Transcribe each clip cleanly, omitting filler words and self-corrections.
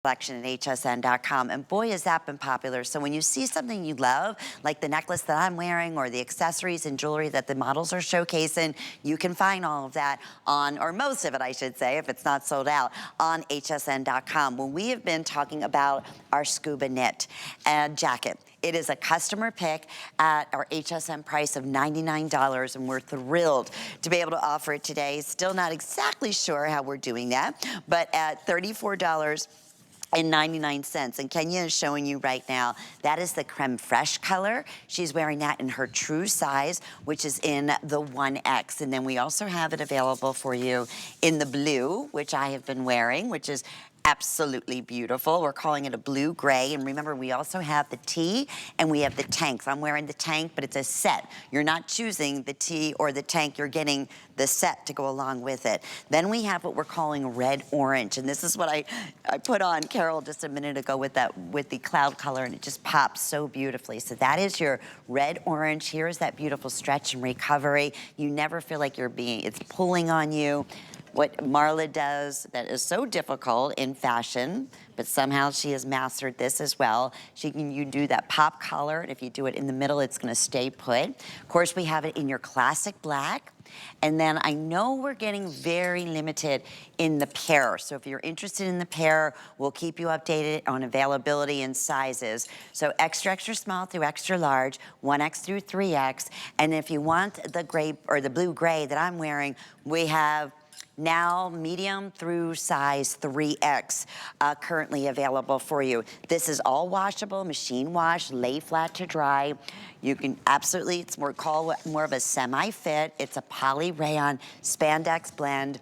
collection at hsn.com, and boy has that been popular. So when you see something you love, like the necklace that I'm wearing or the accessories and jewelry that the models are showcasing, you can find all of that on, or most of it I should say, if it's not sold out, on hsn.com. When we have been talking about our scuba knit and jacket, it is a customer pick at our HSN price of $99, and we're thrilled to be able to offer it today. Still not exactly sure how we're doing that, but at $34.99. And Kenya is showing you right now, that is the creme fraiche color. She's wearing that in her true size, which is in the 1X. And then we also have it available for you in the blue, which I have been wearing, which is absolutely beautiful. We're calling it a blue gray. And remember, we also have the tee and we have the tank. So I'm wearing the tank, but it's a set. You're not choosing the tee or the tank. You're getting the set to go along with it. Then we have what we're calling red orange. And this is what I put on Carol just a minute ago with the cloud color, and it just pops so beautifully. So that is your red orange. Here is that beautiful stretch and recovery. You never feel like it's pulling on you. What Marla does that is so difficult in fashion, but somehow she has mastered this as well. You do that pop collar, and if you do it in the middle, it's gonna stay put. Of course, we have it in your classic black. And then I know we're getting very limited in the pair. So if you're interested in the pair, we'll keep you updated on availability and sizes. So extra, extra small through extra large, 1X through 3X. And if you want the gray or the blue gray that I'm wearing, we have now medium through size 3X currently available for you. This is all washable, machine wash, lay flat to dry. You can absolutely, it's more of a semi-fit. It's a poly rayon spandex blend.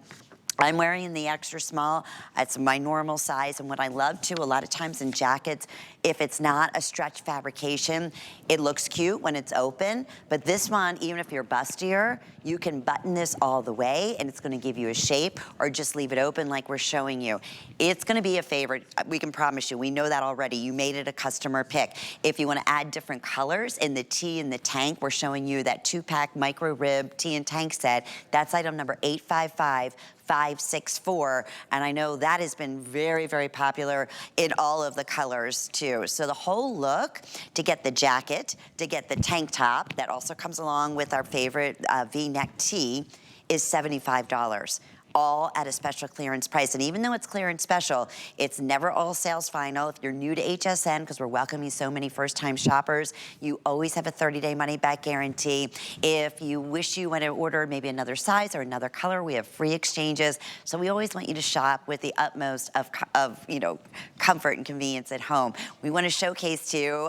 I'm wearing the extra small. It's my normal size, and what I love too, a lot of times in jackets, if it's not a stretch fabrication, it looks cute when it's open, but this one, even if you're bustier, you can button this all the way, and it's gonna give you a shape, or just leave it open like we're showing you. It's gonna be a favorite, we can promise you, we know that already. You made it a customer pick. If you wanna add different colors in the tee and the tank, we're showing you that 2-pack micro rib tee and tank set. That's item number 855564, and I know that has been very, very popular in all of the colors too. So the whole look, to get the jacket, to get the tank top, that also comes along with our favorite V-neck tee, is $75. All at a special clearance price. And even though it's clearance special, it's never all sales final. If you're new to HSN, because we're welcoming so many first-time shoppers, you always have a 30-day money-back guarantee. If you wish you want to order maybe another size or another color, we have free exchanges. So we always want you to shop with the utmost of comfort and convenience at home. We want to showcase to you,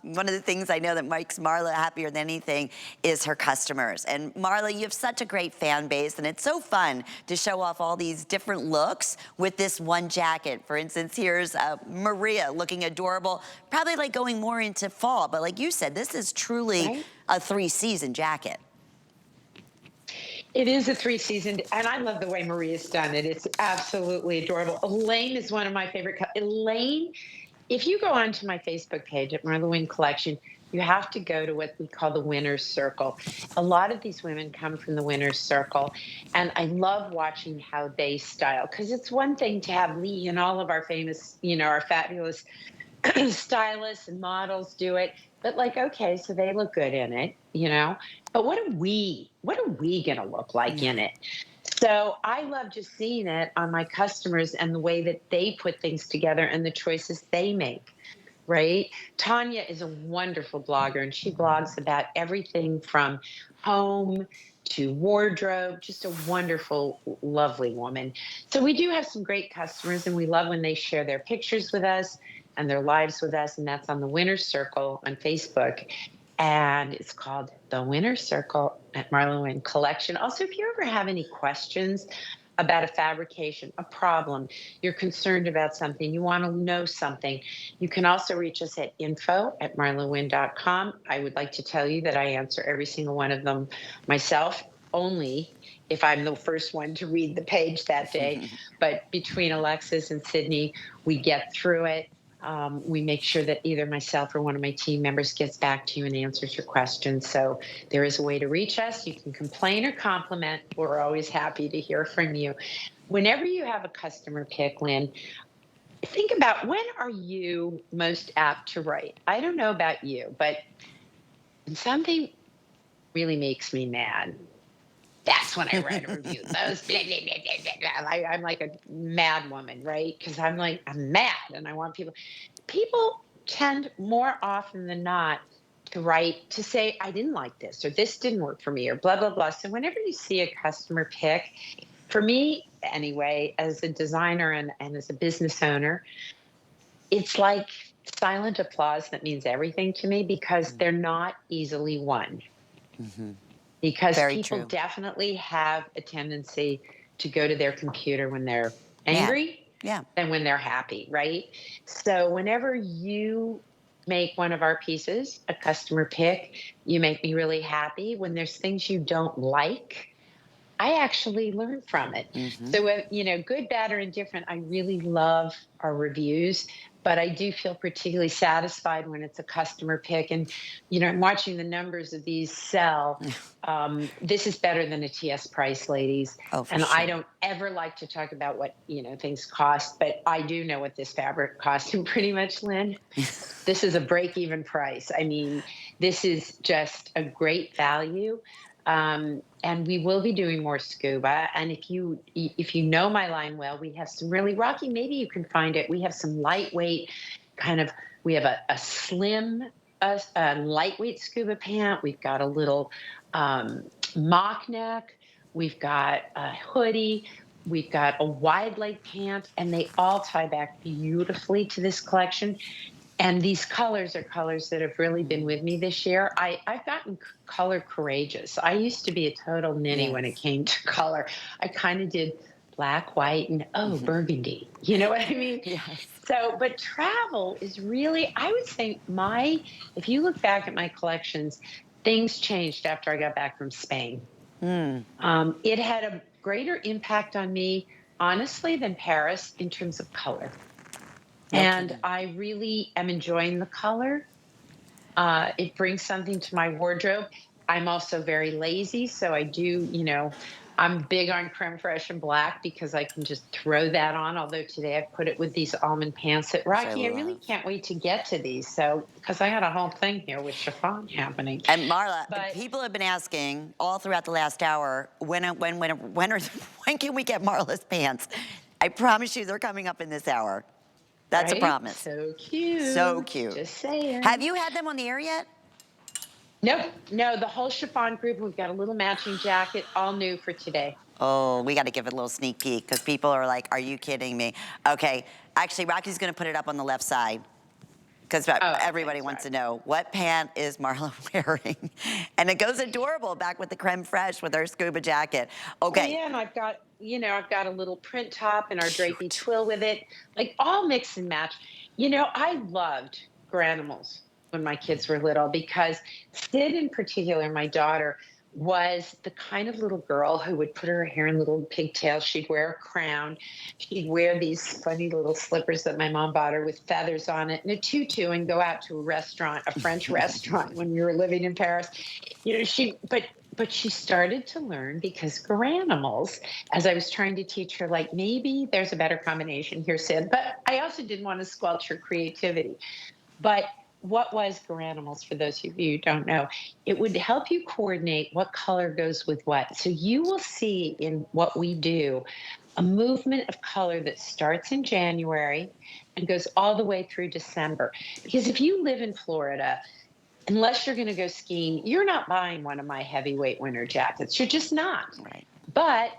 one of the things I know that makes Marla happier than anything is her customers. And Marla, you have such a great fan base, and it's so fun to show off all these different looks with this one jacket. For instance, here's Maria looking adorable, probably like going more into fall, but like you said, this is truly a 3-season jacket. It is a 3-season, and I love the way Maria's done it. It's absolutely adorable. Elaine is one of my favorite. Elaine, if you go onto my Facebook page at Marla Wynne Collection, you have to go to what we call the winner's circle. A lot of these women come from the winner's circle, and I love watching how they style, because it's one thing to have Lee and all of our famous, our fabulous stylists and models do it, but like, okay, so they look good in it, but what are we gonna look like in it? So I love just seeing it on my customers and the way that they put things together and the choices they make. Right? Tanya is a wonderful blogger, and she blogs about everything from home to wardrobe, just a wonderful, lovely woman. So we do have some great customers, and we love when they share their pictures with us and their lives with us, and that's on the Winner's Circle on Facebook. And it's called The Winner's Circle at Marla Wynne Collection. Also, if you ever have any questions about a fabrication, a problem, you're concerned about something, you want to know something, you can also reach us at info@marlawynne.com. I would like to tell you that I answer every single one of them myself, only if I'm the first one to read the page that day. But between Alexis and Sydney, we get through it. We make sure that either myself or one of my team members gets back to you and answers your questions. So there is a way to reach us. You can complain or compliment. We're always happy to hear from you. Whenever you have a customer pick, Lynn, think about, when are you most apt to write? I don't know about you, but when something really makes me mad, that's when I write a review. Those blah, blah, blah, blah, blah, blah. I'm like a mad woman, right? Because I'm mad and I want people tend more often than not to write to say, I didn't like this, or this didn't work for me, or blah, blah, blah. So whenever you see a customer pick, for me anyway, as a designer and as a business owner, it's like silent applause that means everything to me, because they're not easily won. Because Very people true. definitely have a tendency to go to their computer when they're Mad. angry Yeah. and when they're happy, right? So whenever you make one of our pieces a customer pick, you make me really happy. When there's things you don't like, I actually learn from it. So, good, bad, or indifferent, I really love our reviews, but I do feel particularly satisfied when it's a customer pick. And, I'm watching the numbers of these sell. This is better than a TS price, ladies. Oh, for And I sure. don't ever like to talk about what, things cost, but I do know what this fabric costs. And pretty much, Lynn, this is a break even price. I mean, this is just a great value. And we will be doing more scuba. And if you know my line well, we have some really rocky. Maybe you can find it. We have some lightweight kind of. We have a slim, lightweight scuba pant. We've got a little mock neck. We've got a hoodie. We've got a wide leg pant, and they all tie back beautifully to this collection. And these colors are colors that have really been with me this year. I've gotten color courageous. I used to be a total ninny when it Yes. came to color. I kind of did black, white, and burgundy. You know what I mean? Yes. So, but travel is really, I would say, if you look back at my collections, things changed after I got back from Spain. It had a greater impact on me, honestly, than Paris in terms of color. No And kidding. I really am enjoying the color. It brings something to my wardrobe. I'm also very lazy, so I do, I'm big on creme fraiche and black because I can just throw that on. Although today I've put it with these almond pants at Which I Rocky. I really love. can't wait to get to these. So, because I got a whole thing here with chiffon happening. And Marla, But people have been asking all throughout the last hour, when can we get Marla's pants? I promise you they're coming up in this hour. That's a right, promise. so So cute. cute. Just saying. Have you had them on the air yet? Nope, no, the whole chiffon group. We've got a little matching jacket, all new for today. Oh, we got to give it a little sneak peek because people are like, are you kidding me? Okay, actually, Rocky's going to put it up on the left side because Oh, everybody thanks, wants to Rocky. know what pant is Marla wearing. And it goes adorable back with the creme fraiche with our scuba jacket. Well, Okay, yeah, and I've got a little print top and our drapey cute. twill with it, like all mix and match. I loved Granimals when my kids were little because Sid, in particular, my daughter, was the kind of little girl who would put her hair in little pigtails. She'd wear a crown. She'd wear these funny little slippers that my mom bought her with feathers on it and a tutu and go out to a restaurant, a French restaurant when we were living in Paris. But she started to learn because Garanimals, as I was trying to teach her, like maybe there's a better combination here, Sid. But I also didn't want to squelch her creativity. But what was Garanimals, for those of you who don't know? It would help you coordinate what color goes with what. So you will see in what we do a movement of color that starts in January and goes all the way through December. Because if you live in Florida, unless you're going to go skiing, you're not buying one of my heavyweight winter jackets. You're just not. Right. But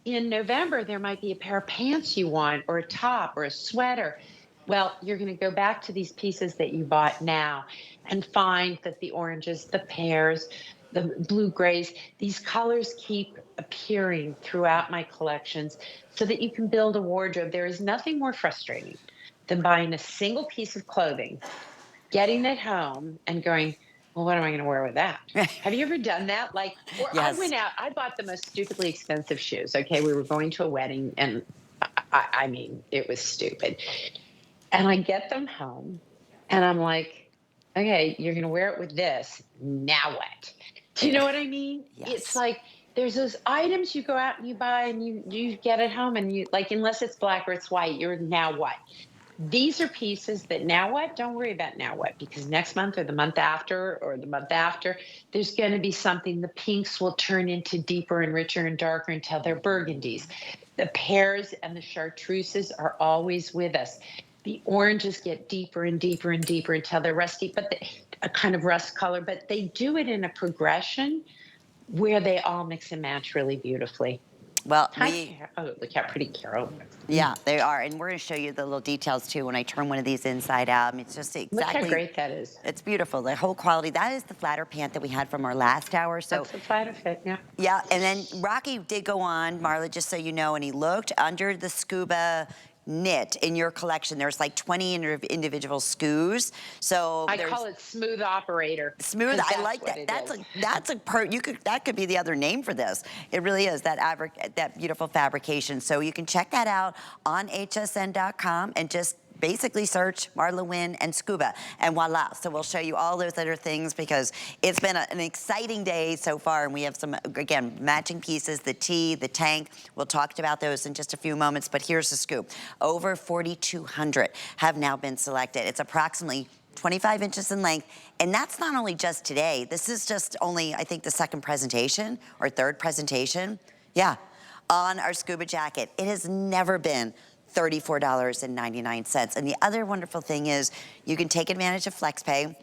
in November, there might be a pair of pants you want, or a top, or a sweater. Well, you're going to go back to these pieces that you bought now and find that the oranges, the pears, the blue grays, these colors keep appearing throughout my collections so that you can build a wardrobe. There is nothing more frustrating than buying a single piece of clothing, getting it home and going, well, what am I going to wear with that? Have you ever done that? Like, or I Yes. went out, I bought the most stupidly expensive shoes. Okay. We were going to a wedding and I mean, it was stupid. And I get them home and I'm like, okay, you're going to wear it with this. Now what? Do you know what I mean? It's Yes. like, there's those items you go out and you buy and you get it home and you like, unless it's black or it's white, you're now what? These are pieces that now what? Don't worry about now what, because next month or the month after, there's going to be something. The pinks will turn into deeper and richer and darker until they're burgundies. The pears and the chartreuses are always with us. The oranges get deeper and deeper and deeper until they're rusty, but a kind of rust color, but they do it in a progression where they all mix and match really beautifully. Well, Hi, Carol. Oh, look how pretty Carol is. yeah, they are. And we're going to show you the little details too when I turn one of these inside out. I mean, it's just Look how exactly, great that is. it's beautiful. The whole quality. That is the flatter pant that we had from our last hour. So, That's a side effect, yeah. yeah. And then Rocky did go on, Marla, just so you know, and he looked under the scuba knit in your collection. There's like 20 individual skews. So I there's call it smooth operator. smooth. 'Cause I like what that. it That's is. that could be the other name for this. It really is that beautiful fabrication. So you can check that out on hsn.com and just basically search Marla Wynne and Scuba, and voila. So we'll show you all those other things because it's been an exciting day so far, and we have some, again, matching pieces, the tee, the tank. We'll talk about those in just a few moments, but here's the scoop. Over 4,200 have now been selected. It's approximately 25 inches in length, and that's not only just today. This is just only, I think, the second presentation or third presentation. Yeah, on our scuba jacket. It has never been $34.99. And the other wonderful thing is you can take advantage of FlexPay.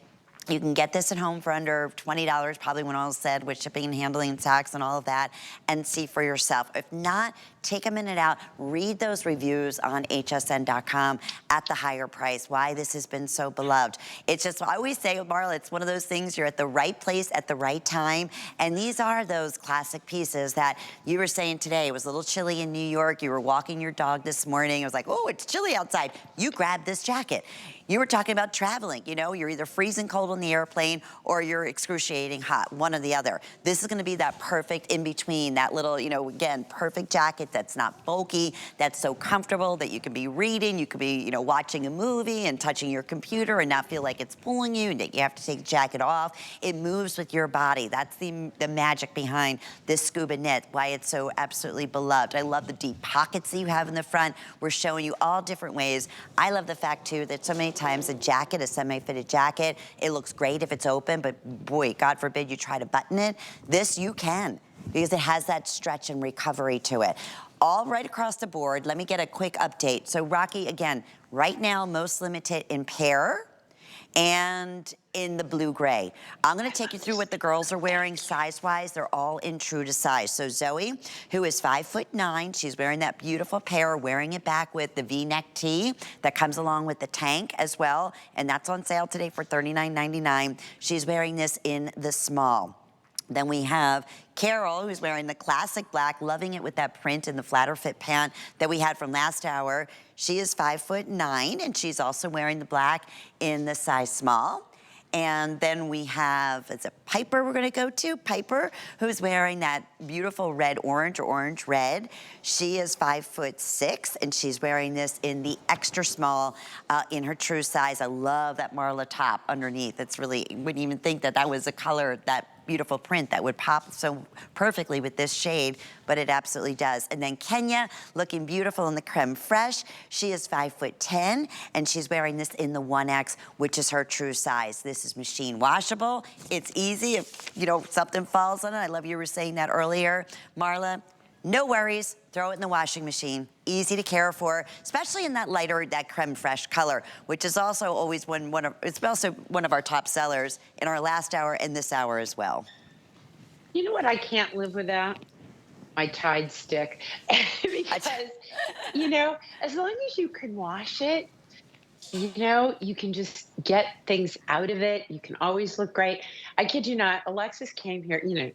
You can get this at home for under $20, probably when all is said, with shipping and handling and tax and all of that, and see for yourself. If not, take a minute out, read those reviews on hsn.com at the higher price, why this has been so beloved. It's just, I always say, Marla, it's one of those things, you're at the right place at the right time, and these are those classic pieces that you were saying today. It was a little chilly in New York, you were walking your dog this morning, it was like, oh, it's chilly outside. You grabbed this jacket. You were talking about traveling, you know, you're either freezing cold on the airplane or you're excruciating hot, one or the other. This is gonna be that perfect in between, that little, you know, again, perfect jacket that's not bulky, that's so comfortable that you can be reading, you could be, you know, watching a movie and touching your computer and not feel like it's pulling you and that you have to take the jacket off. It moves with your body. That's the magic behind this scuba knit, why it's so absolutely beloved. I love the deep pockets that you have in the front. We're showing you all different ways. I love the fact too that so many times a jacket, a semi-fitted jacket, it looks great if it's open, but boy, God forbid you try to button it. This you can, because it has that stretch and recovery to it. All right across the board, let me get a quick update. So Rocky, again, right now, most limited in pear and in the blue gray. I'm gonna take you through what the girls are wearing size-wise. They're all in true to size. So Zoe, who is 5'9", she's wearing that beautiful pear, wearing it back with the V-neck tee that comes along with the tank as well, and that's on sale today for $39.99. She's wearing this in the small. Then we have Carol, who's wearing the classic black, loving it with that print and the flatter fit pant that we had from last hour. She is 5'9", and she's also wearing the black in the size small. And then we have, it's a Piper we're gonna go to, Piper, who's wearing that beautiful red-orange or orange-red. She is 5'6", and she's wearing this in the extra small in her true size. I love that Marla top underneath. It's really, you wouldn't even think that that was a color, that beautiful print that would pop so perfectly with this shade, but it absolutely does. And then Kenya, looking beautiful in the creme fraiche. She is 5'10", and she's wearing this in the 1X, which is her true size. This is machine washable. It's easy if, you know, something falls on it. I love you were saying that earlier, Marla. No worries, throw it in the washing machine. Easy to care for, especially in that lighter, that creme fraiche color, which is also always it's also one of our top sellers in our last hour and this hour as well. You know what I can't live without? My Tide stick. Because, you know, as long as you can wash it, you know, you can just get things out of it. You can always look great. I kid you not, Alexis came here, you know,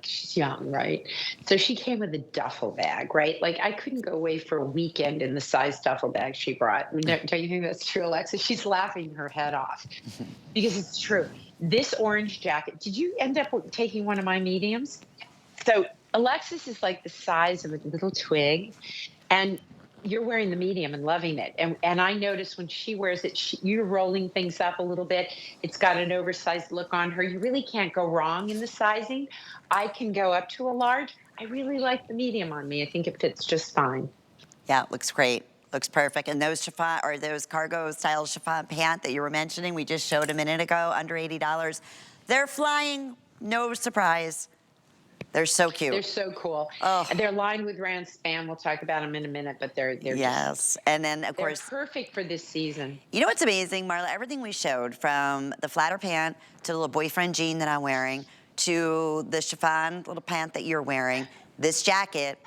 she's young, right? So she came with a duffel bag, right? Like I couldn't go away for a weekend in the size duffel bag she brought. Don't you think that's true, Alexis? She's laughing her head off because it's true. This orange jacket, did you end up taking one of my mediums? So Alexis is like the size of a little twig, and you're wearing the medium and loving it. And I notice when she wears it, you're rolling things up a little bit. It's got an oversized look on her. You really can't go wrong in the sizing. I can go up to a large. I really like the medium on me. I think it fits just fine. Yeah, it looks great. Looks perfect. And those chiffon or those cargo style chiffon pant that you were mentioning, we just showed a minute ago, under $80. They're flying, no surprise. They're so cute. They're so cool. Oh, And they're lined with round span. We'll talk about them in a minute, but they're yes. And then of they're course, perfect for this season. you know what's amazing, Marla? Everything we showed, from the flatter pant to the little boyfriend jean that I'm wearing, to the chiffon little pant that you're wearing, this jacket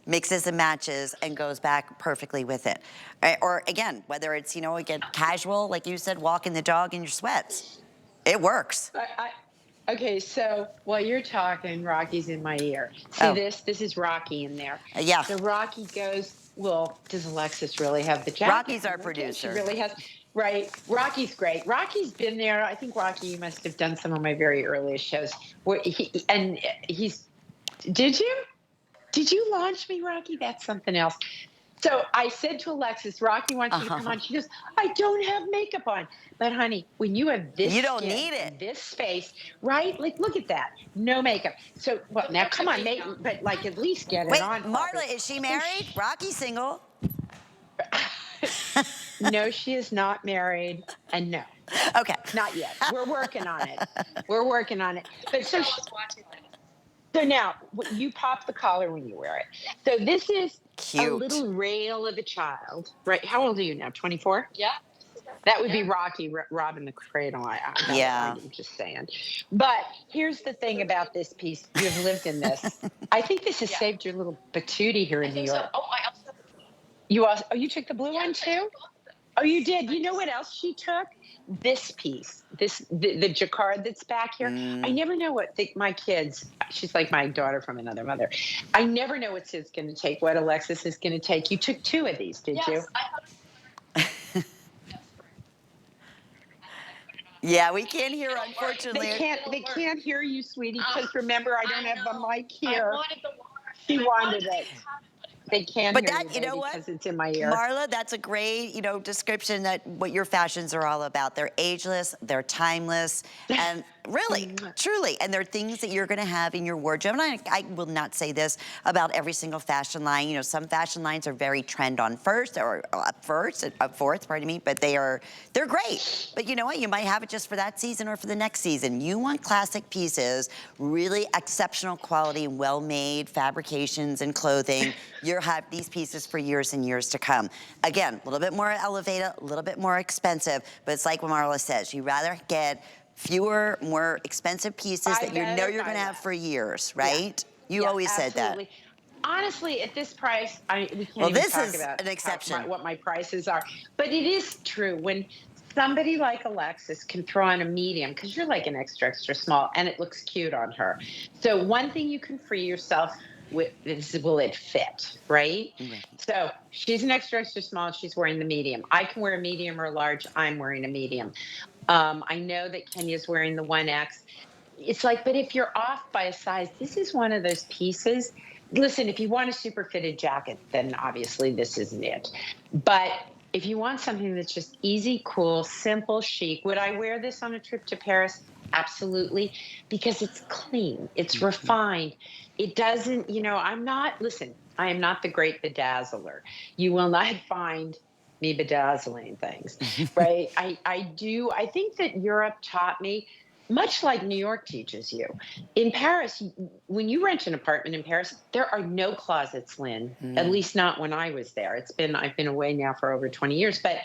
mixes and matches and goes back perfectly with it. Or again, whether it's, you know, again, casual, like you said, walking the dog in your sweats, it works. Okay, so while you're talking, Rocky's in my ear. See Oh, this? This is Rocky in there. yeah. So Rocky goes, well, does Alexis really have the jacket? Rocky's our Okay, she producer. really has. Right. Rocky's great. Rocky's been there. I think, Rocky, you must have done some of my very earliest shows. Did you? Did you launch me, Rocky? That's something else. So I said to Alexis, Rocky wants you to come on. She goes, I don't have makeup on. But honey, when you have this You don't skin, need it. this face, right? Like, look at that. No makeup. So, well, now come on, but like at least get Wait, it on. Marla, is she married? Rocky's single. No, she is not married. And no, Okay. not yet. We're working on it. We're working on it. But so now you pop the collar when you wear it. So this is a Cute. little rail of a child, right? How old are you now? 24? Yeah. That would be Rocky robbing the cradle. Yeah. I'm just saying. But here's the thing about this piece. You've lived in this. I think this has saved your little patootie here in New York. So. Oh, I also have the blue one. You also, you took the blue one too? Oh, you did. You know what else she took? This piece, the jacquard that's back here. I never know what my kids. She's like my daughter from another mother. I never know what Sid's going to take, what Alexis is going to take. You took two of these, did you? I Yeah, we can't hear, unfortunately. They can't hear you, sweetie, because remember, I don't have the mic here. I wanted the water. She wanted it. They can't But hear that, you know what, because it's in my ear. Marla, that's a great, description that what your fashions are all about. They're ageless, they're timeless, and really, truly, and they're things that you're going to have in your wardrobe. And I will not say this about every single fashion line. You know, some fashion lines are very trend on first or up fourth, pardon me, but they're great. But you know what? You might have it just for that season or for the next season. You want classic pieces, really exceptional quality, well-made fabrications and clothing. You'll have these pieces for years and years to come. Again, a little bit more elevated, a little bit more expensive, but it's like what Marla says. You'd rather get fewer, more expensive pieces that you know you're going to have for years, right? Yeah. You always said that. Honestly, at this price, we can't Well, even this talk is about an exception. what my prices are. But it is true when somebody like Alexis can throw on a medium, because you're like an extra, extra small, and it looks cute on her. So one thing you can free yourself with is, will it fit, right? So she's an extra, extra small. She's wearing the medium. I can wear a medium or a large. I'm wearing a medium. I know that Kenya's wearing the 1X. It's like, but if you're off by a size, this is one of those pieces. Listen, if you want a super fitted jacket, then obviously this isn't it. But if you want something that's just easy, cool, simple, chic, would I wear this on a trip to Paris? Absolutely, because it's clean, it's refined. It doesn't, I am not the great bedazzler. You will not find me bedazzling things, right? I think that Europe taught me, much like New York teaches you. In Paris, when you rent an apartment in Paris, there are no closets, Lynn, at least not when I was there. I've been away now for over 20 years, but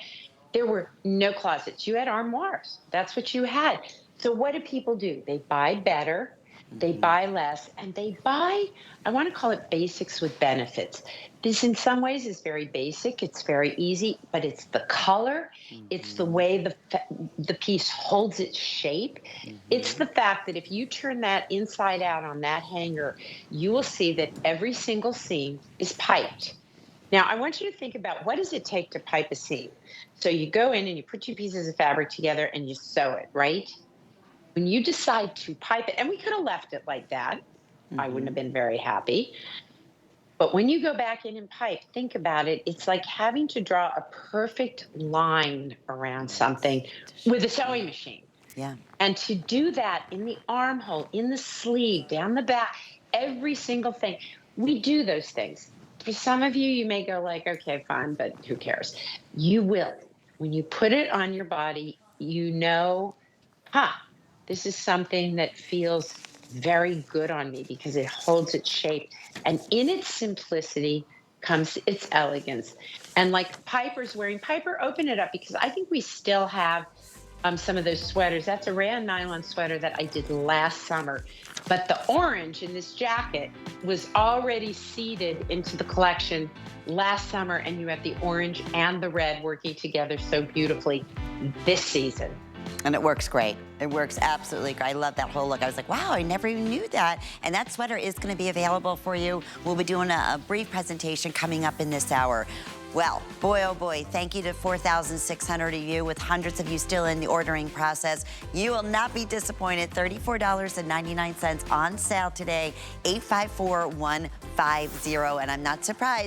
there were no closets. You had armoires. That's what you had. So what do people do? They buy better, they buy less, and they buy, I want to call it basics with benefits. This in some ways is very basic, it's very easy, but it's the color, it's the way the piece holds its shape. It's the fact that if you turn that inside out on that hanger, you will see that every single seam is piped. Now, I want you to think about, what does it take to pipe a seam? So you go in and you put two pieces of fabric together and you sew it, right? When you decide to pipe it, and we could have left it like that, I wouldn't have been very happy. But when you go back in and pipe, think about it. It's like having to draw a perfect line around something with a sewing machine. Yeah. And to do that in the armhole, in the sleeve, down the back, every single thing, we do those things. For some of you, you may go like, okay, fine, but who cares? You will. When you put it on your body, you know, huh, this is something that feels very good on me because it holds its shape. And in its simplicity comes its elegance. And like Piper's wearing, Piper, open it up because I think we still have some of those sweaters. That's a rayon nylon sweater that I did last summer. But the orange in this jacket was already seeded into the collection last summer, and you have the orange and the red working together so beautifully this season. And it works great. It works absolutely great. I love that whole look. I was like, wow, I never even knew that. And that sweater is going to be available for you. We'll be doing a brief presentation coming up in this hour. Well, boy, oh boy, thank you to 4,600 of you, with hundreds of you still in the ordering process. You will not be disappointed. $34.99 on sale today, 854-150. And I'm not surprised.